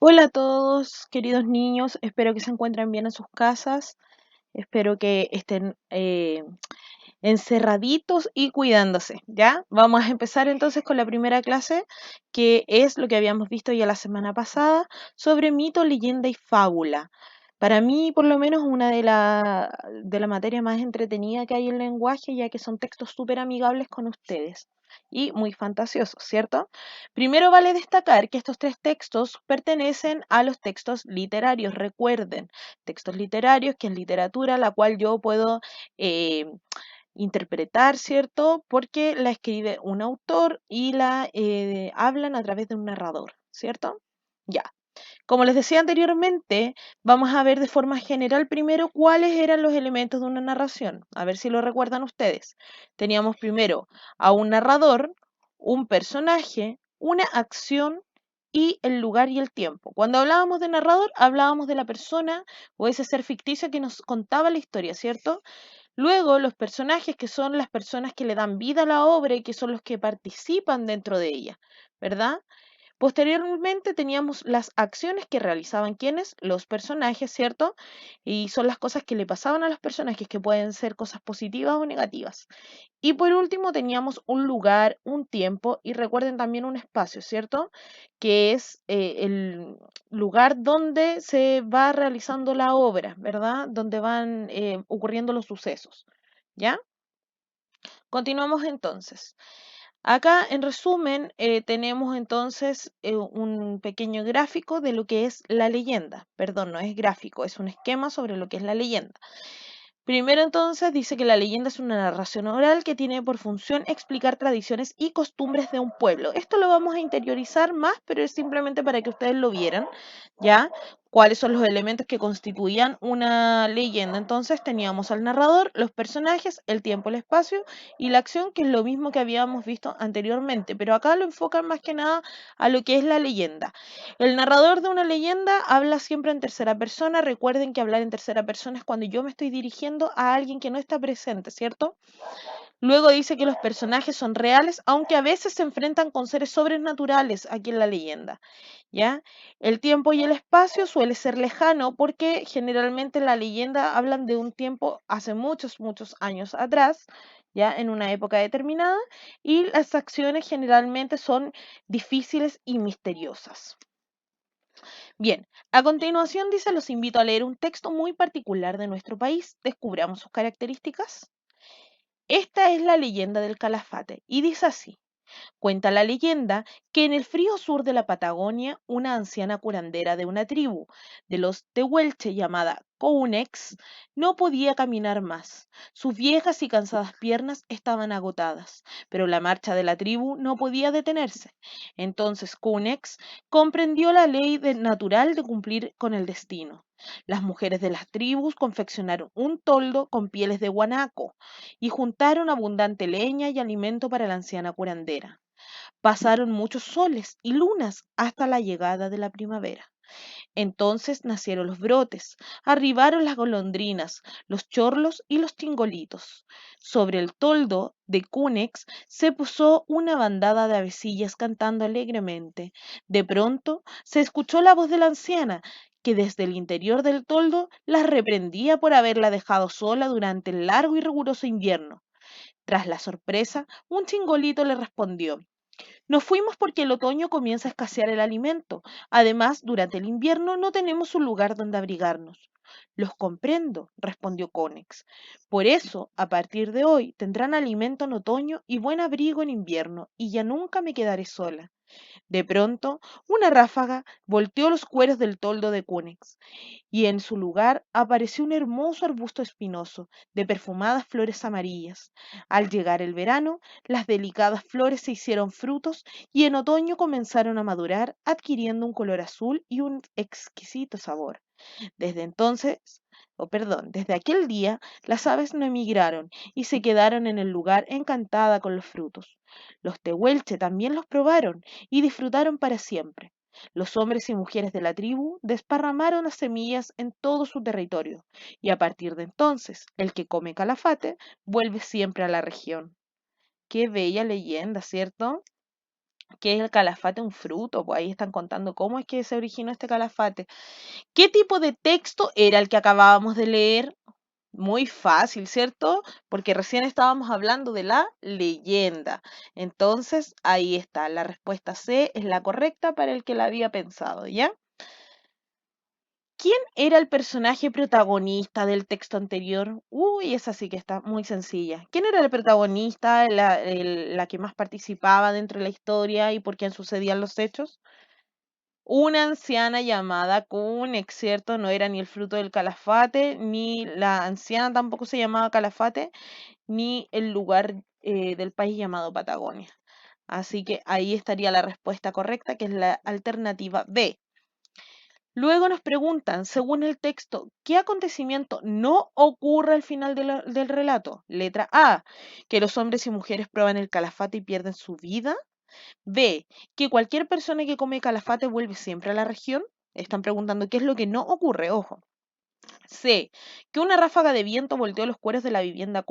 Hola a todos, queridos niños, espero que se encuentren bien en sus casas, espero que estén encerraditos y cuidándose, ¿ya? Vamos a empezar entonces con la primera clase, que es lo que habíamos visto ya la semana pasada, sobre mito, leyenda y fábula. Para mí, por lo menos, una de la materia más entretenida que hay en lenguaje, ya que son textos súper amigables con ustedes y muy fantasiosos, ¿cierto? Primero vale destacar que estos tres textos pertenecen a los textos literarios. Recuerden, textos literarios, que es literatura, la cual yo puedo eh, interpretar, ¿cierto? Porque la escribe un autor y la hablan a través de un narrador, ¿cierto? Ya. Como les decía anteriormente, vamos a ver de forma general primero cuáles eran los elementos de una narración. A ver si lo recuerdan ustedes. Teníamos primero a un narrador, un personaje, una acción y el lugar y el tiempo. Cuando hablábamos de narrador, hablábamos de la persona o ese ser ficticio que nos contaba la historia, ¿cierto? Luego, los personajes, que son las personas que le dan vida a la obra y que son los que participan dentro de ella, ¿verdad? Posteriormente teníamos las acciones que realizaban quienes, los personajes, ¿cierto? Y son las cosas que le pasaban a los personajes, que pueden ser cosas positivas o negativas. Y por último teníamos un lugar, un tiempo y recuerden también un espacio, ¿cierto? Que es el lugar donde se va realizando la obra, ¿verdad? Donde van ocurriendo los sucesos, ¿ya? Continuamos entonces. Acá, en resumen, tenemos entonces un pequeño gráfico de lo que es la leyenda. Perdón, no es gráfico, es un esquema sobre lo que es la leyenda. Primero entonces dice que la leyenda es una narración oral que tiene por función explicar tradiciones y costumbres de un pueblo. Esto lo vamos a interiorizar más, pero es simplemente para que ustedes lo vieran, ¿ya? Cuáles son los elementos que constituían una leyenda. Entonces teníamos al narrador, los personajes, el tiempo, el espacio y la acción, que es lo mismo que habíamos visto anteriormente, pero acá lo enfocan más que nada a lo que es la leyenda. El narrador de una leyenda habla siempre en tercera persona. Recuerden que hablar en tercera persona es cuando yo me estoy dirigiendo a alguien que no está presente, ¿cierto? Luego dice que los personajes son reales, aunque a veces se enfrentan con seres sobrenaturales aquí en la leyenda, ¿ya? El tiempo y el espacio suele ser lejano porque generalmente en la leyenda hablan de un tiempo hace muchos, muchos años atrás, ya en una época determinada, y las acciones generalmente son difíciles y misteriosas. Bien, a continuación dice, los invito a leer un texto muy particular de nuestro país. Descubramos sus características. Esta es la leyenda del Calafate y dice así. Cuenta la leyenda que en el frío sur de la Patagonia, una anciana curandera de una tribu de los Tehuelche llamada Kounex no podía caminar más. Sus viejas y cansadas piernas estaban agotadas, pero la marcha de la tribu no podía detenerse. Entonces Kounex comprendió la ley natural de cumplir con el destino. Las mujeres de las tribus confeccionaron un toldo con pieles de guanaco y juntaron abundante leña y alimento para la anciana curandera. Pasaron muchos soles y lunas hasta la llegada de la primavera. Entonces nacieron los brotes, arribaron las golondrinas, los chorlos y los tingolitos. Sobre el toldo de Cúnex se posó una bandada de avecillas cantando alegremente. De pronto se escuchó la voz de la anciana, que desde el interior del toldo las reprendía por haberla dejado sola durante el largo y riguroso invierno. Tras la sorpresa, un chingolito le respondió: nos fuimos porque el otoño comienza a escasear el alimento. Además, durante el invierno no tenemos un lugar donde abrigarnos. Los comprendo, respondió Conex. Por eso, a partir de hoy, tendrán alimento en otoño y buen abrigo en invierno, y ya nunca me quedaré sola. De pronto, una ráfaga volteó los cueros del toldo de Cunex, y en su lugar apareció un hermoso arbusto espinoso, de perfumadas flores amarillas. Al llegar el verano, las delicadas flores se hicieron frutos y en otoño comenzaron a madurar, adquiriendo un color azul y un exquisito sabor. Desde entonces, desde aquel día, las aves no emigraron y se quedaron en el lugar encantada con los frutos. Los tehuelche también los probaron y disfrutaron para siempre. Los hombres y mujeres de la tribu desparramaron las semillas en todo su territorio, y a partir de entonces, el que come calafate vuelve siempre a la región. Qué bella leyenda, ¿cierto? ¿Qué es el calafate? Un fruto, pues ahí están contando cómo es que se originó este calafate. ¿Qué tipo de texto era el que acabábamos de leer? Muy fácil, ¿cierto? Porque recién estábamos hablando de la leyenda. Entonces, ahí está, la respuesta C es la correcta para el que la había pensado, ¿ya? ¿Quién era el personaje protagonista del texto anterior? Uy, esa sí que está muy sencilla. ¿Quién era el protagonista, la que más participaba dentro de la historia y por quién sucedían los hechos? Una anciana llamada Cunex, ¿cierto? No era ni el fruto del calafate, ni la anciana tampoco se llamaba Calafate, ni el lugar del país llamado Patagonia. Así que ahí estaría la respuesta correcta, que es la alternativa B. Luego nos preguntan, según el texto, ¿qué acontecimiento no ocurre al final del relato? Letra A, que los hombres y mujeres prueban el calafate y pierden su vida. B, que cualquier persona que come calafate vuelve siempre a la región. Están preguntando qué es lo que no ocurre, ojo. C, que una ráfaga de viento volteó los cueros de la vivienda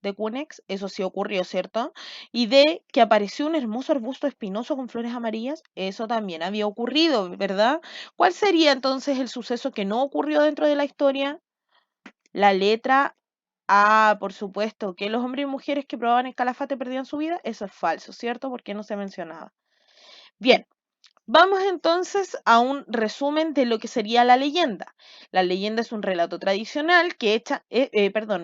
de Cunex, eso sí ocurrió, ¿cierto? Y D, que apareció un hermoso arbusto espinoso con flores amarillas, eso también había ocurrido, ¿verdad? ¿Cuál sería entonces el suceso que no ocurrió dentro de la historia? La letra A, por supuesto, que los hombres y mujeres que probaban el calafate perdían su vida, eso es falso, ¿cierto? Porque no se mencionaba. Bien, vamos entonces a un resumen de lo que sería la leyenda. La leyenda es un relato tradicional que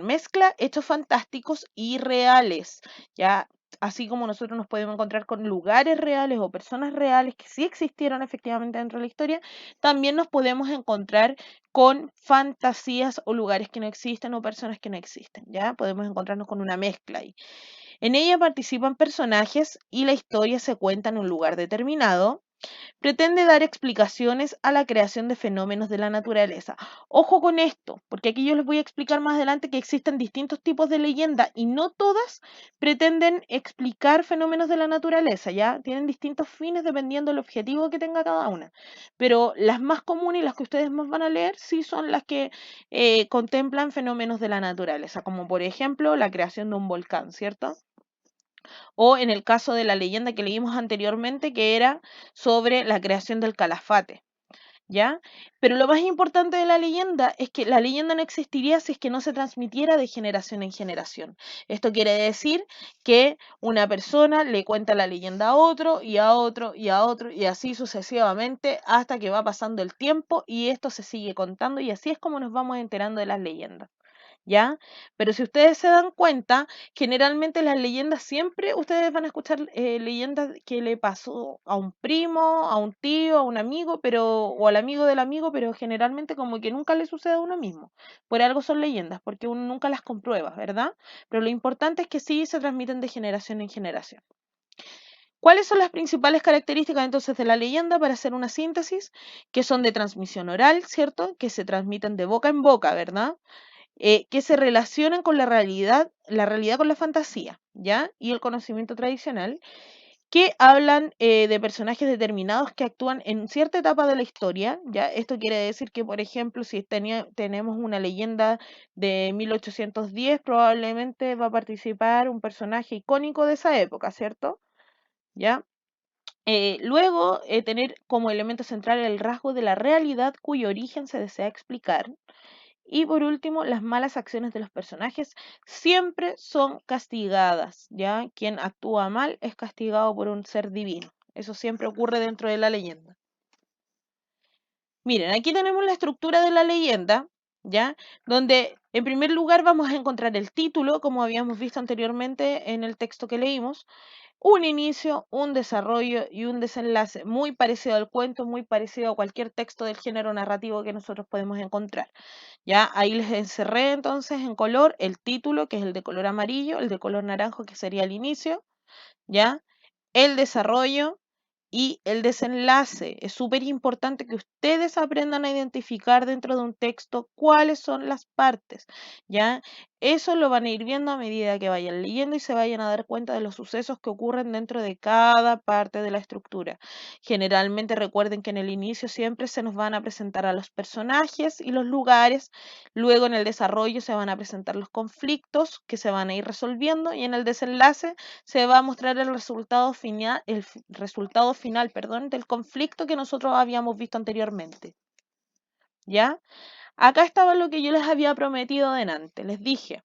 mezcla hechos fantásticos y reales, ya así como nosotros nos podemos encontrar con lugares reales o personas reales que sí existieron efectivamente dentro de la historia, también nos podemos encontrar con fantasías o lugares que no existen o personas que no existen, ya podemos encontrarnos con una mezcla ahí. En ella participan personajes y la historia se cuenta en un lugar determinado. Pretende dar explicaciones a la creación de fenómenos de la naturaleza. Ojo con esto, porque aquí yo les voy a explicar más adelante que existen distintos tipos de leyenda y no todas pretenden explicar fenómenos de la naturaleza, ¿ya? Tienen distintos fines dependiendo del objetivo que tenga cada una. Pero las más comunes y las que ustedes más van a leer sí son las que contemplan fenómenos de la naturaleza, como por ejemplo la creación de un volcán, ¿cierto? O en el caso de la leyenda que leímos anteriormente, que era sobre la creación del calafate, ¿ya? Pero lo más importante de la leyenda es que la leyenda no existiría si es que no se transmitiera de generación en generación. Esto quiere decir que una persona le cuenta la leyenda a otro y a otro y a otro y así sucesivamente hasta que va pasando el tiempo y esto se sigue contando y así es como nos vamos enterando de las leyendas. ¿Ya? Pero si ustedes se dan cuenta, generalmente las leyendas siempre, ustedes van a escuchar leyendas que le pasó a un primo, a un tío, a un amigo, o al amigo del amigo, pero generalmente como que nunca le sucede a uno mismo. Por algo son leyendas, porque uno nunca las comprueba, ¿verdad? Pero lo importante es que sí se transmiten de generación en generación. ¿Cuáles son las principales características entonces de la leyenda para hacer una síntesis? Que son de transmisión oral, ¿cierto? Que se transmiten de boca en boca, ¿verdad? Que se relacionan con la realidad con la fantasía, ¿ya? Y el conocimiento tradicional, que hablan de personajes determinados que actúan en cierta etapa de la historia, ¿ya? Esto quiere decir que, por ejemplo, si tenemos una leyenda de 1810, probablemente va a participar un personaje icónico de esa época, ¿cierto? ¿Ya? Luego, tener como elemento central el rasgo de la realidad cuyo origen se desea explicar. Y por último, las malas acciones de los personajes siempre son castigadas, ¿ya? Quien actúa mal es castigado por un ser divino. Eso siempre ocurre dentro de la leyenda. Miren, aquí tenemos la estructura de la leyenda, ¿ya? Donde en primer lugar vamos a encontrar el título, como habíamos visto anteriormente en el texto que leímos, un inicio, un desarrollo y un desenlace muy parecido al cuento, muy parecido a cualquier texto del género narrativo que nosotros podemos encontrar. Ya ahí les encerré entonces en color el título, que es el de color amarillo, el de color naranjo, que sería el inicio, ya, el desarrollo y el desenlace. Es súper importante que ustedes aprendan a identificar dentro de un texto cuáles son las partes, ¿ya? Eso lo van a ir viendo a medida que vayan leyendo y se vayan a dar cuenta de los sucesos que ocurren dentro de cada parte de la estructura. Generalmente recuerden que en el inicio siempre se nos van a presentar a los personajes y los lugares, luego en el desarrollo se van a presentar los conflictos que se van a ir resolviendo y en el desenlace se va a mostrar el resultado final, perdón, del conflicto que nosotros habíamos visto anteriormente. ¿Ya? Acá estaba lo que yo les había prometido delante. Les dije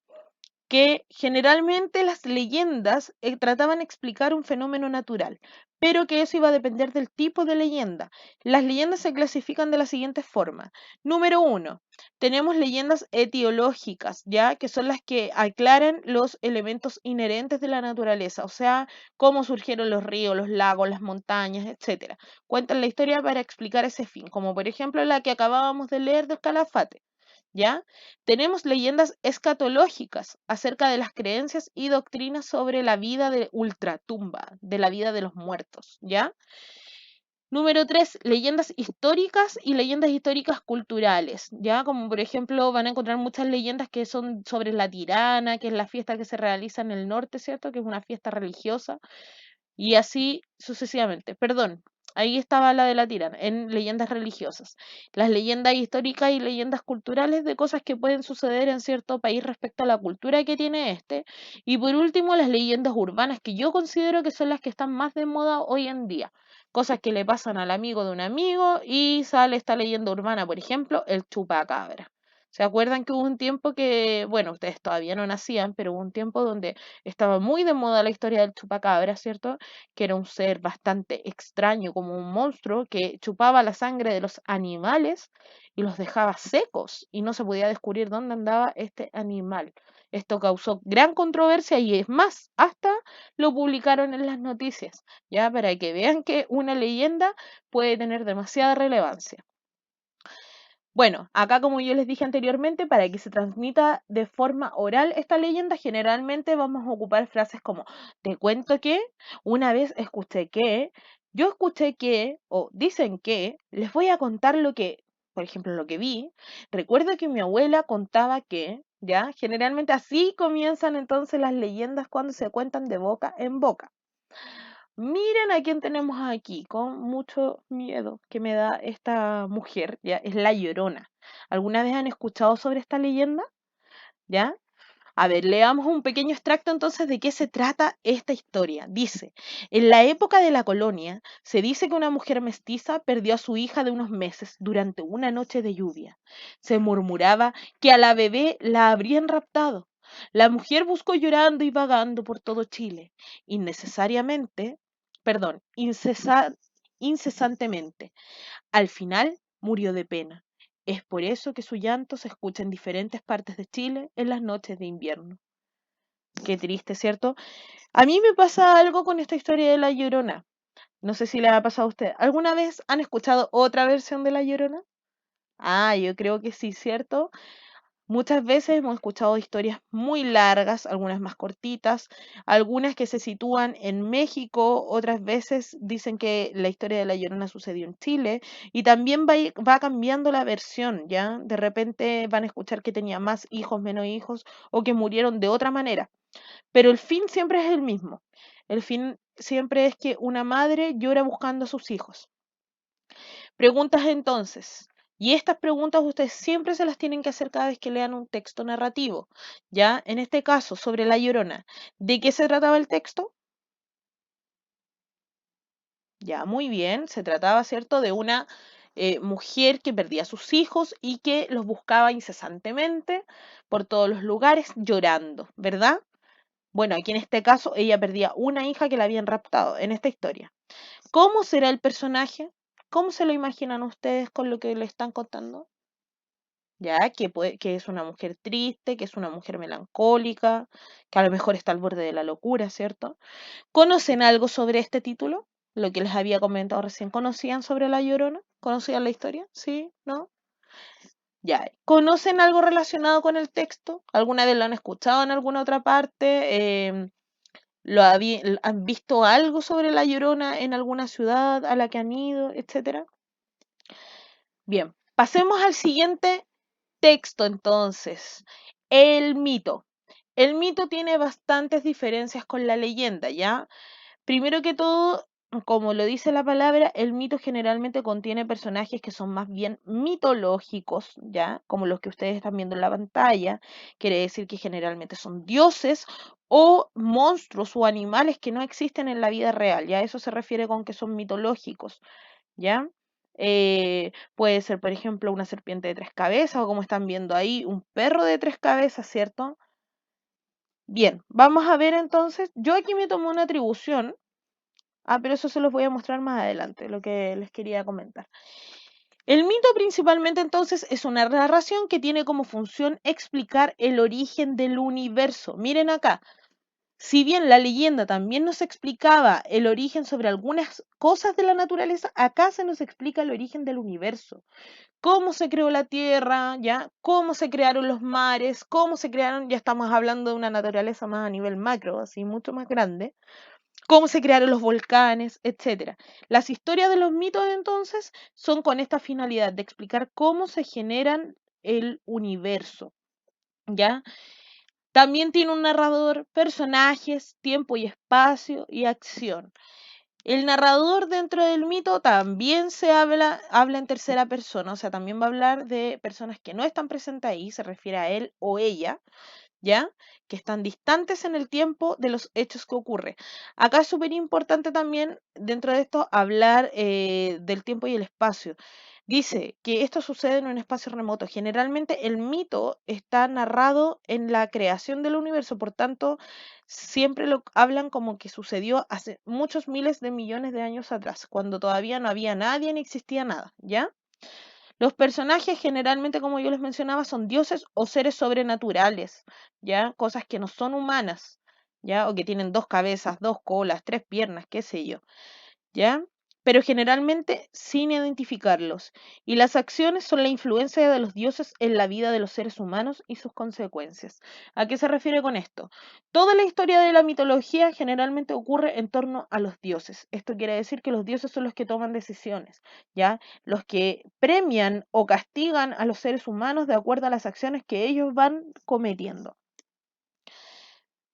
que generalmente las leyendas trataban de explicar un fenómeno natural, pero que eso iba a depender del tipo de leyenda. Las leyendas se clasifican de la siguiente forma. Número uno, tenemos leyendas etiológicas, ¿ya? Que son las que aclaran los elementos inherentes de la naturaleza, o sea, cómo surgieron los ríos, los lagos, las montañas, etcétera. Cuentan la historia para explicar ese fin, como por ejemplo la que acabábamos de leer del Calafate. ¿Ya? Tenemos leyendas escatológicas acerca de las creencias y doctrinas sobre la vida de ultratumba, de la vida de los muertos, ¿ya? Número 3, leyendas históricas y leyendas históricas culturales, ¿ya? Como por ejemplo van a encontrar muchas leyendas que son sobre la Tirana, que es la fiesta que se realiza en el norte, ¿cierto? Que es una fiesta religiosa y así sucesivamente. Perdón, ahí estaba la de la tirana, en leyendas religiosas. Las leyendas históricas y leyendas culturales de cosas que pueden suceder en cierto país respecto a la cultura que tiene este. Y por último, las leyendas urbanas, que yo considero que son las que están más de moda hoy en día. Cosas que le pasan al amigo de un amigo y sale esta leyenda urbana, por ejemplo, el chupacabra. ¿Se acuerdan que hubo un tiempo que, bueno, ustedes todavía no nacían, pero hubo un tiempo donde estaba muy de moda la historia del chupacabra, ¿cierto? Que era un ser bastante extraño, como un monstruo que chupaba la sangre de los animales y los dejaba secos y no se podía descubrir dónde andaba este animal. Esto causó gran controversia y es más, hasta lo publicaron en las noticias, ya para que vean que una leyenda puede tener demasiada relevancia. Bueno, acá como yo les dije anteriormente, para que se transmita de forma oral esta leyenda, generalmente vamos a ocupar frases como te cuento que, una vez escuché que, yo escuché que, o dicen que, les voy a contar lo que, por ejemplo, lo que vi. Recuerdo que mi abuela contaba que, ¿ya? Generalmente así comienzan entonces las leyendas cuando se cuentan de boca en boca. Miren a quién tenemos aquí, con mucho miedo que me da esta mujer, ya, es la Llorona. ¿Alguna vez han escuchado sobre esta leyenda? ¿Ya? A ver, leamos un pequeño extracto entonces de qué se trata esta historia. Dice, en la época de la colonia, se dice que una mujer mestiza perdió a su hija de unos meses durante una noche de lluvia. Se murmuraba que a la bebé la habrían raptado. La mujer buscó llorando y vagando por todo Chile, innecesariamente, perdón, incesantemente. Al final murió de pena. Es por eso que su llanto se escucha en diferentes partes de Chile en las noches de invierno. Qué triste, ¿cierto? A mí me pasa algo con esta historia de La Llorona. No sé si le ha pasado a usted. ¿Alguna vez han escuchado otra versión de La Llorona? Ah, yo creo que sí, ¿cierto? Muchas veces hemos escuchado historias muy largas, algunas más cortitas, algunas que se sitúan en México, otras veces dicen que la historia de La Llorona sucedió en Chile y también va cambiando la versión, ¿ya? De repente van a escuchar que tenía más hijos, menos hijos o que murieron de otra manera, pero el fin siempre es el mismo. El fin siempre es que una madre llora buscando a sus hijos. Preguntas entonces. Y estas preguntas ustedes siempre se las tienen que hacer cada vez que lean un texto narrativo. Ya, en este caso, sobre La Llorona, ¿de qué se trataba el texto? Ya, muy bien, se trataba, ¿cierto?, de una mujer que perdía a sus hijos y que los buscaba incesantemente por todos los lugares llorando, ¿verdad? Bueno, aquí en este caso ella perdía una hija que la habían raptado en esta historia. ¿Cómo será el personaje? ¿Cómo se lo imaginan ustedes con lo que le están contando? Ya, que es una mujer triste, que es una mujer melancólica, que a lo mejor está al borde de la locura, ¿cierto? ¿Conocen algo sobre este título? Lo que les había comentado recién. ¿Conocían sobre La Llorona? ¿Conocían la historia? ¿Sí? ¿No? Ya. ¿Conocen algo relacionado con el texto? ¿Alguna vez lo han escuchado en alguna otra parte? ¿Han visto algo sobre La Llorona en alguna ciudad a la que han ido, etcétera? Bien, pasemos al siguiente texto entonces. El mito. El mito tiene bastantes diferencias con la leyenda, ¿ya? Primero que todo, como lo dice la palabra, el mito generalmente contiene personajes que son más bien mitológicos, ¿ya? Como los que ustedes están viendo en la pantalla. Quiere decir que generalmente son dioses o monstruos o animales que no existen en la vida real, ¿ya? Eso se refiere con que son mitológicos, ¿ya? Puede ser, por ejemplo, una serpiente de tres cabezas o como están viendo ahí, un perro de tres cabezas, ¿cierto? Bien, vamos a ver entonces, yo aquí me tomé una atribución. Pero eso se los voy a mostrar más adelante, lo que les quería comentar. El mito principalmente entonces es una narración que tiene como función explicar el origen del universo. Miren acá, si bien la leyenda también nos explicaba el origen sobre algunas cosas de la naturaleza, acá se nos explica el origen del universo. Cómo se creó la Tierra, ¿ya? Cómo se crearon los mares, cómo se crearon, ya estamos hablando de una naturaleza más a nivel macro, así mucho más grande, cómo se crearon los volcanes, etcétera. Las historias de los mitos entonces son con esta finalidad de explicar cómo se generan el universo, ¿ya? También tiene un narrador, personajes, tiempo y espacio y acción. El narrador dentro del mito también habla en tercera persona, o sea, también va a hablar de personas que no están presentes ahí, se refiere a él o ella, ¿ya? Que están distantes en el tiempo de los hechos que ocurren. Acá es súper importante también, dentro de esto, hablar del tiempo y el espacio. Dice que esto sucede en un espacio remoto. Generalmente el mito está narrado en la creación del universo, por tanto, siempre lo hablan como que sucedió hace muchos miles de millones de años atrás, cuando todavía no había nadie ni existía nada, ¿ya? Los personajes generalmente, como yo les mencionaba, son dioses o seres sobrenaturales, ¿ya? Cosas que no son humanas, ¿ya? O que tienen dos cabezas, dos colas, tres piernas, qué sé yo, ¿ya? Pero generalmente sin identificarlos. Y las acciones son la influencia de los dioses en la vida de los seres humanos y sus consecuencias. ¿A qué se refiere con esto? Toda la historia de la mitología generalmente ocurre en torno a los dioses. Esto quiere decir que los dioses son los que toman decisiones, ¿ya? Los que premian o castigan a los seres humanos de acuerdo a las acciones que ellos van cometiendo.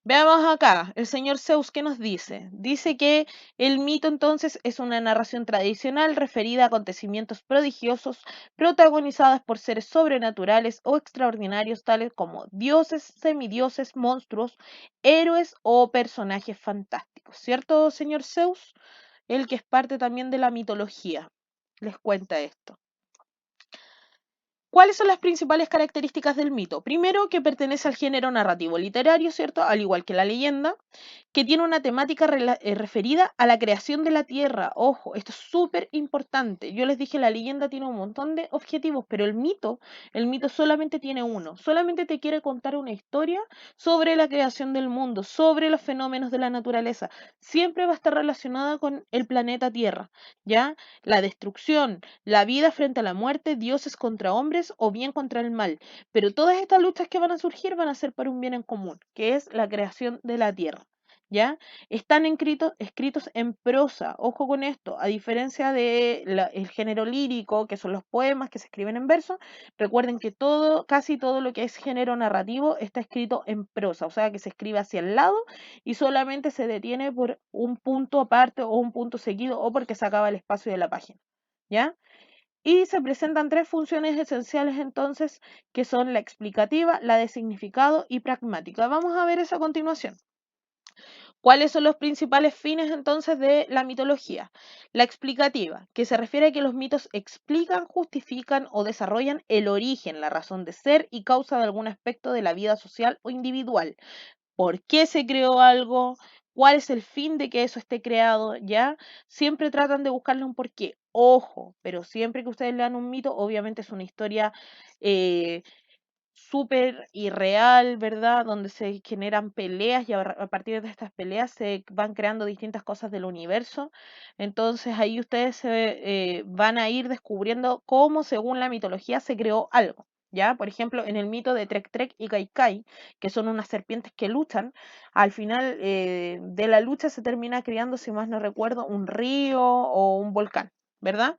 Veamos acá, el señor Zeus, ¿qué nos dice? Dice que el mito entonces es una narración tradicional referida a acontecimientos prodigiosos protagonizadas por seres sobrenaturales o extraordinarios tales como dioses, semidioses, monstruos, héroes o personajes fantásticos. ¿Cierto, señor Zeus? El que es parte también de la mitología. Les cuenta esto. ¿Cuáles son las principales características del mito? Primero, que pertenece al género narrativo literario, ¿cierto? Al igual que la leyenda, que tiene una temática referida a la creación de la tierra. Ojo, esto es súper importante. Yo les dije, la leyenda tiene un montón de objetivos, pero el mito solamente tiene uno. Solamente te quiere contar una historia sobre la creación del mundo, sobre los fenómenos de la naturaleza. Siempre va a estar relacionada con el planeta Tierra, ¿ya? La destrucción, la vida frente a la muerte, dioses contra hombres o bien contra el mal. Pero todas estas luchas que van a surgir van a ser para un bien en común, que es la creación de la tierra. ¿Ya? Están escritos en prosa, ojo con esto, a diferencia del género lírico, que son los poemas que se escriben en verso, recuerden que casi todo lo que es género narrativo está escrito en prosa, o sea que se escribe hacia el lado y solamente se detiene por un punto aparte o un punto seguido o porque se acaba el espacio de la página. ¿Ya? Y se presentan tres funciones esenciales entonces, que son la explicativa, la de significado y pragmática. Vamos a ver eso a continuación. ¿Cuáles son los principales fines entonces de la mitología? La explicativa, que se refiere a que los mitos explican, justifican o desarrollan el origen, la razón de ser y causa de algún aspecto de la vida social o individual. ¿Por qué se creó algo? ¿Cuál es el fin de que eso esté creado? ¿Ya? Siempre tratan de buscarle un porqué. Ojo, pero siempre que ustedes lean un mito, obviamente es una historia eh, súper irreal, ¿verdad? Donde se generan peleas y a partir de estas peleas se van creando distintas cosas del universo. Entonces ahí ustedes van a ir descubriendo cómo, según la mitología, se creó algo. ¿Ya? Por ejemplo, en el mito de Trek Trek y Kai Kai, que son unas serpientes que luchan, al final de la lucha se termina creando, si más no recuerdo, un río o un volcán, ¿verdad?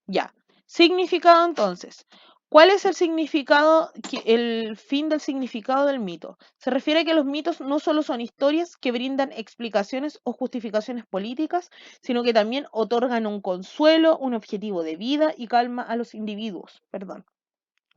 Ya. Significado entonces. ¿Cuál es el significado, el fin del significado del mito? Se refiere a que los mitos no solo son historias que brindan explicaciones o justificaciones políticas, sino que también otorgan un consuelo, un objetivo de vida y calma a los individuos. Perdón.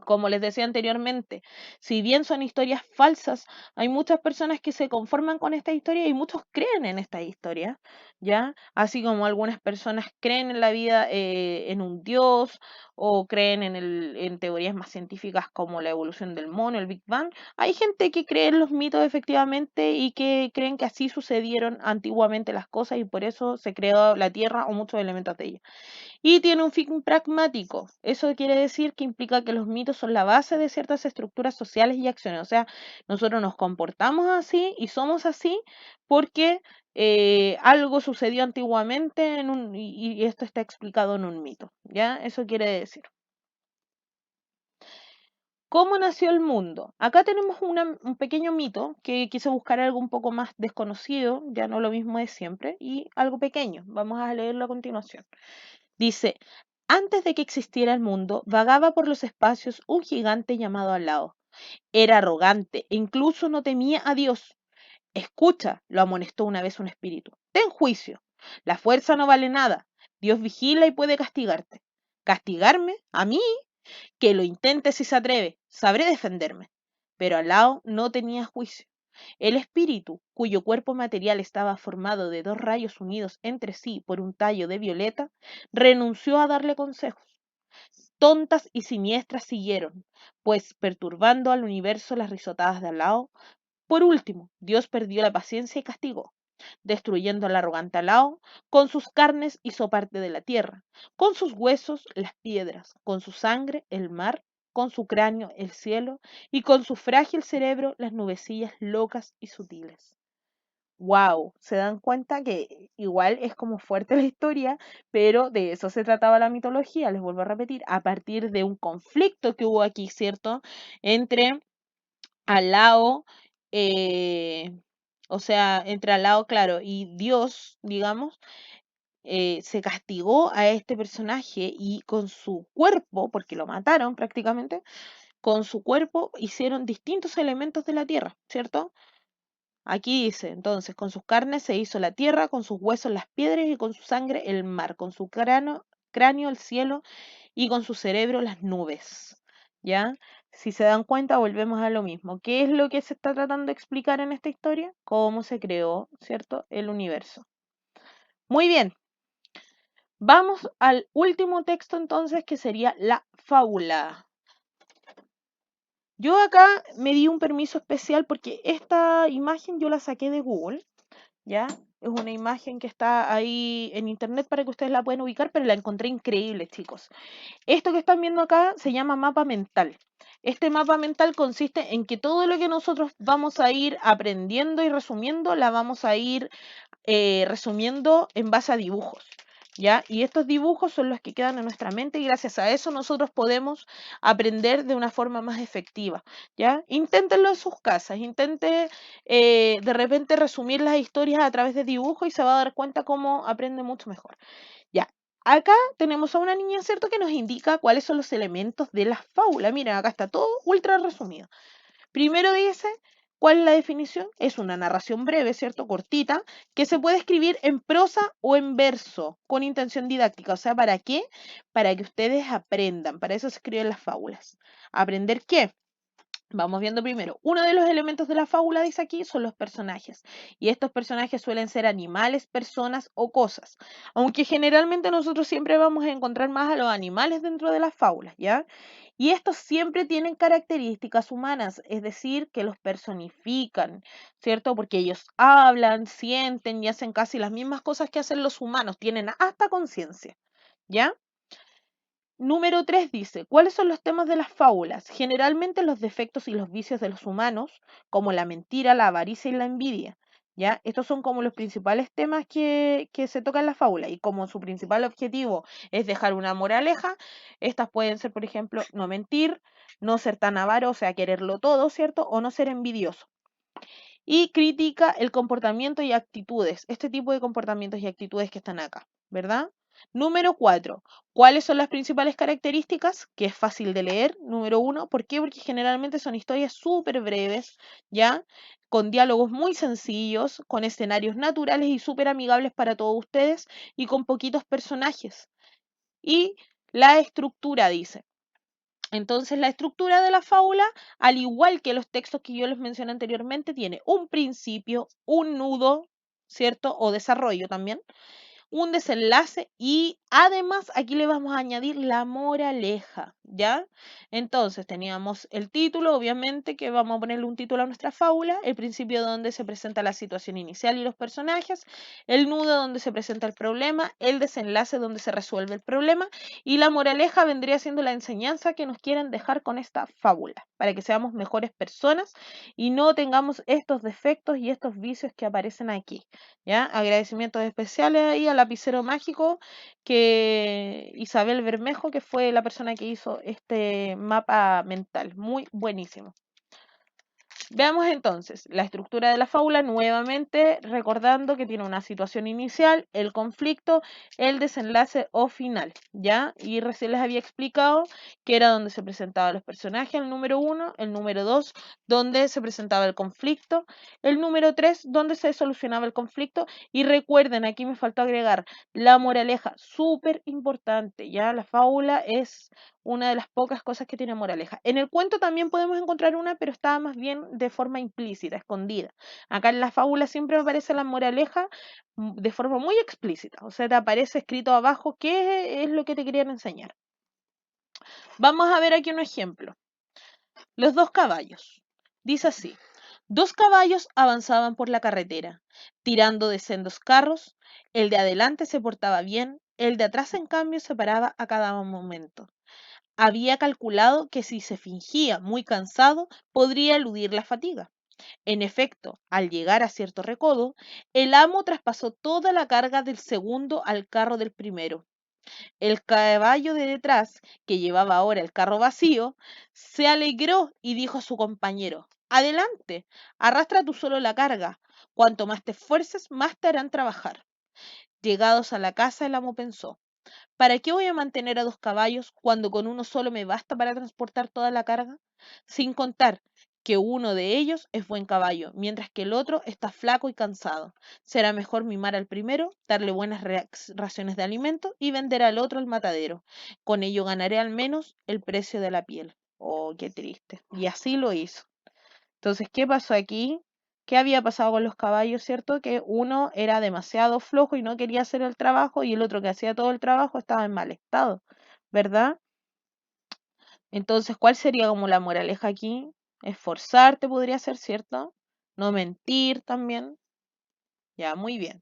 Como les decía anteriormente, si bien son historias falsas, hay muchas personas que se conforman con esta historia y muchos creen en esta historia, ¿ya? Así como algunas personas creen en la vida, en un dios, o creen en teorías más científicas como la evolución del mono, el Big Bang. Hay gente que cree en los mitos efectivamente y que creen que así sucedieron antiguamente las cosas y por eso se creó la Tierra o muchos elementos de ella. Y tiene un fin pragmático. Eso quiere decir que implica que los mitos son la base de ciertas estructuras sociales y acciones. O sea, nosotros nos comportamos así y somos así porque algo sucedió antiguamente y esto está explicado en un mito. ¿Ya? Eso quiere decir. ¿Cómo nació el mundo? Acá tenemos un pequeño mito que quise buscar algo un poco más desconocido, ya no lo mismo de siempre, y algo pequeño. Vamos a leerlo a continuación. Dice, antes de que existiera el mundo, vagaba por los espacios un gigante llamado Alao. Era arrogante e incluso no temía a Dios. Escucha, lo amonestó una vez un espíritu. Ten juicio. La fuerza no vale nada. Dios vigila y puede castigarte. ¿Castigarme? ¿A mí? Que lo intente si se atreve. Sabré defenderme. Pero Alao no tenía juicio. El espíritu, cuyo cuerpo material estaba formado de dos rayos unidos entre sí por un tallo de violeta, renunció a darle consejos. Tontas y siniestras siguieron, pues perturbando al universo las risotadas de Alao. Por último, Dios perdió la paciencia y castigó, destruyendo al arrogante Alao. Con sus carnes hizo parte de la tierra, con sus huesos las piedras, con su sangre el mar, con su cráneo el cielo y con su frágil cerebro las nubecillas locas y sutiles. Wow, se dan cuenta que igual es como fuerte la historia, pero de eso se trataba la mitología, les vuelvo a repetir, a partir de un conflicto que hubo aquí, ¿cierto? Entre Alao, eh, o sea, entre Alao, claro, y Dios, digamos, se castigó a este personaje y con su cuerpo, porque lo mataron prácticamente, con su cuerpo hicieron distintos elementos de la tierra, ¿cierto? Aquí dice, entonces, con sus carnes se hizo la tierra, con sus huesos las piedras y con su sangre el mar, con su cráneo el cielo y con su cerebro las nubes. ¿Ya? Si se dan cuenta, volvemos a lo mismo. ¿Qué es lo que se está tratando de explicar en esta historia? Cómo se creó, ¿cierto? El universo. Muy bien. Vamos al último texto entonces, que sería la fábula. Yo acá me di un permiso especial porque esta imagen yo la saqué de Google. ¿Ya? Es una imagen que está ahí en internet para que ustedes la puedan ubicar, pero la encontré increíble, chicos. Esto que están viendo acá se llama mapa mental. Este mapa mental consiste en que todo lo que nosotros vamos a ir aprendiendo y resumiendo, la vamos a ir resumiendo en base a dibujos. ¿Ya? Y estos dibujos son los que quedan en nuestra mente y gracias a eso nosotros podemos aprender de una forma más efectiva. ¿Ya? Inténtenlo en sus casas, intente de repente resumir las historias a través de dibujos y se va a dar cuenta cómo aprende mucho mejor. Ya, acá tenemos a una niña, ¿cierto?, que nos indica cuáles son los elementos de la fábula. Miren, acá está todo ultra resumido. Primero dice, ¿cuál es la definición? Es una narración breve, ¿cierto? Cortita, que se puede escribir en prosa o en verso, con intención didáctica. O sea, ¿para qué? Para que ustedes aprendan. Para eso se escriben las fábulas. ¿Aprender qué? Vamos viendo primero. Uno de los elementos de la fábula, dice aquí, son los personajes. Y estos personajes suelen ser animales, personas o cosas. Aunque generalmente nosotros siempre vamos a encontrar más a los animales dentro de las fábulas, ¿ya? Y estos siempre tienen características humanas, es decir, que los personifican, ¿cierto? Porque ellos hablan, sienten y hacen casi las mismas cosas que hacen los humanos, tienen hasta conciencia, ¿ya? Número 3 dice, ¿cuáles son los temas de las fábulas? Generalmente los defectos y los vicios de los humanos, como la mentira, la avaricia y la envidia. ¿Ya? Estos son como los principales temas que se tocan en la fábula y como su principal objetivo es dejar una moraleja, estas pueden ser, por ejemplo, no mentir, no ser tan avaro, o sea, quererlo todo, ¿cierto? O no ser envidioso. Y critica el comportamiento y actitudes, este tipo de comportamientos y actitudes que están acá, ¿verdad? Número 4. ¿Cuáles son las principales características? Que es fácil de leer. Número 1. ¿Por qué? Porque generalmente son historias súper breves, ¿ya? Con diálogos muy sencillos, con escenarios naturales y súper amigables para todos ustedes y con poquitos personajes. Y la estructura dice. Entonces, la estructura de la fábula, al igual que los textos que yo les mencioné anteriormente, tiene un principio, un nudo, ¿cierto? O desarrollo también, un desenlace y además aquí le vamos a añadir la moraleja, ¿ya? Entonces teníamos el título, obviamente que vamos a ponerle un título a nuestra fábula, el principio donde se presenta la situación inicial y los personajes, el nudo donde se presenta el problema, el desenlace donde se resuelve el problema y la moraleja vendría siendo la enseñanza que nos quieren dejar con esta fábula, para que seamos mejores personas y no tengamos estos defectos y estos vicios que aparecen aquí. ¿Ya? Agradecimientos especiales ahí al lapicero mágico que Isabel Bermejo, que fue la persona que hizo este mapa mental. Muy buenísimo. Veamos entonces la estructura de la fábula nuevamente recordando que tiene una situación inicial, el conflicto, el desenlace o final, ¿ya? Y recién les había explicado que era donde se presentaban los personajes, el número 1, el número 2, donde se presentaba el conflicto, el número 3, donde se solucionaba el conflicto y recuerden, aquí me faltó agregar la moraleja, súper importante, ¿ya? La fábula es una de las pocas cosas que tiene moraleja. En el cuento también podemos encontrar una, pero está más bien de forma implícita, escondida. Acá en la fábula siempre aparece la moraleja de forma muy explícita, o sea, te aparece escrito abajo qué es lo que te querían enseñar. Vamos a ver aquí un ejemplo. Los dos caballos. Dice así. Dos caballos avanzaban por la carretera, tirando de sendos carros. El de adelante se portaba bien, el de atrás, en cambio, se paraba a cada momento. Había calculado que si se fingía muy cansado, podría eludir la fatiga. En efecto, al llegar a cierto recodo, el amo traspasó toda la carga del segundo al carro del primero. El caballo de detrás, que llevaba ahora el carro vacío, se alegró y dijo a su compañero, adelante, arrastra tú solo la carga. Cuanto más te esfuerces, más te harán trabajar. Llegados a la casa, el amo pensó, ¿para qué voy a mantener a dos caballos cuando con uno solo me basta para transportar toda la carga? Sin contar que uno de ellos es buen caballo, mientras que el otro está flaco y cansado. Será mejor mimar al primero, darle buenas raciones de alimento y vender al otro al matadero. Con ello ganaré al menos el precio de la piel. Oh, qué triste. Y así lo hizo. Entonces, ¿qué pasó aquí? ¿Qué había pasado con los caballos, cierto? Que uno era demasiado flojo y no quería hacer el trabajo y el otro que hacía todo el trabajo estaba en mal estado, ¿verdad? Entonces, ¿cuál sería como la moraleja aquí? Esforzarte podría ser, ¿cierto? No mentir también. Ya, muy bien.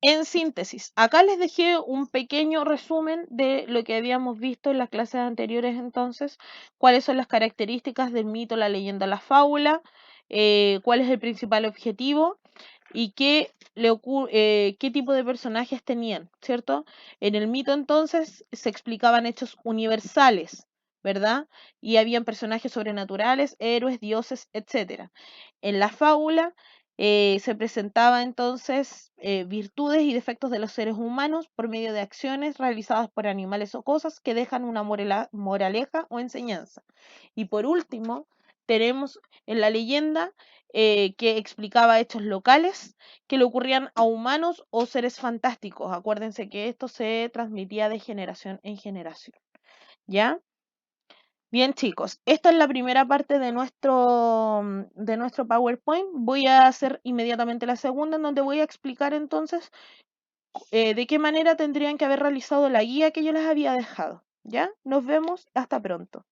En síntesis, acá les dejé un pequeño resumen de lo que habíamos visto en las clases anteriores entonces, cuáles son las características del mito, la leyenda, la fábula, cuál es el principal objetivo y qué tipo de personajes tenían, ¿cierto? En el mito entonces se explicaban hechos universales, ¿verdad? Y habían personajes sobrenaturales, héroes, dioses, etcétera. En la fábula se presentaba entonces virtudes y defectos de los seres humanos por medio de acciones realizadas por animales o cosas que dejan una moraleja o enseñanza. Y por último, tenemos en la leyenda que explicaba hechos locales que le ocurrían a humanos o seres fantásticos. Acuérdense que esto se transmitía de generación en generación. ¿Ya? Bien, chicos, esta es la primera parte de nuestro PowerPoint. Voy a hacer inmediatamente la segunda, en donde voy a explicar entonces de qué manera tendrían que haber realizado la guía que yo les había dejado. ¿Ya? Nos vemos, hasta pronto.